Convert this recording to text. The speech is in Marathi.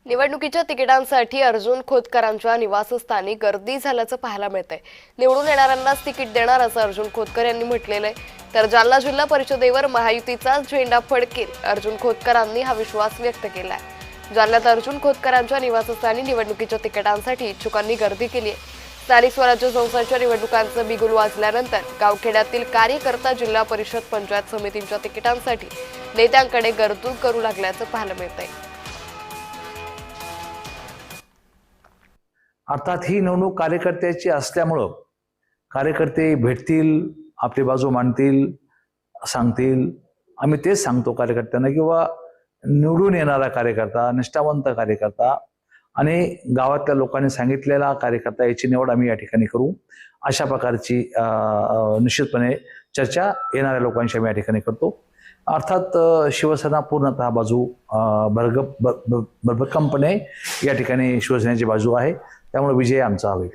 निवडणुकीच्या तिकिटांसाठी अर्जुन खोतकरांच्या निवासस्थानी गर्दी झाल्याचं पाहायला मिळतंय। निवडून येणाऱ्यांनाच तिकीट देणार असं अर्जुन खोतकर यांनी म्हटलेलं आहे। तर जालना जिल्हा परिषदेवर महायुतीचा झेंडा फडकेल अर्जुन खोतकरांनी हा विश्वास व्यक्त केलाय। जालन्यात अर्जुन खोतकरांच्या निवासस्थानी निवडणुकीच्या तिकिटांसाठी इच्छुकांनी गर्दी केली आहे। स्थानिक स्वराज्य संस्थांच्या निवडणुकांचं बिगुल वाजल्यानंतर गावखेड्यातील कार्यकर्ता जिल्हा परिषद पंचायत समितींच्या तिकिटांसाठी नेत्यांकडे गर्दी करू लागल्याचं पाहायला मिळतंय। अर्थात ही निवडणूक कार्यकर्त्याची असल्यामुळं कार्यकर्ते भेटतील, आपली बाजू मांडतील, सांगतील। आम्ही तेच सांगतो कार्यकर्त्यांना किंवा निवडून येणारा कार्यकर्ता, निष्ठावंत कार्यकर्ता आणि गावातल्या लोकांनी सांगितलेला कार्यकर्ता याची निवड आम्ही या ठिकाणी करू। अशा प्रकारची निश्चितपणे चर्चा येणाऱ्या लोकांशी आम्ही या ठिकाणी करतो। अर्थात शिवसेना पूर्णतः बाजू भरभक्कमपणे या ठिकाणी शिवसेनेची बाजू आहे, त्यामुळे विजय आमचा होईल।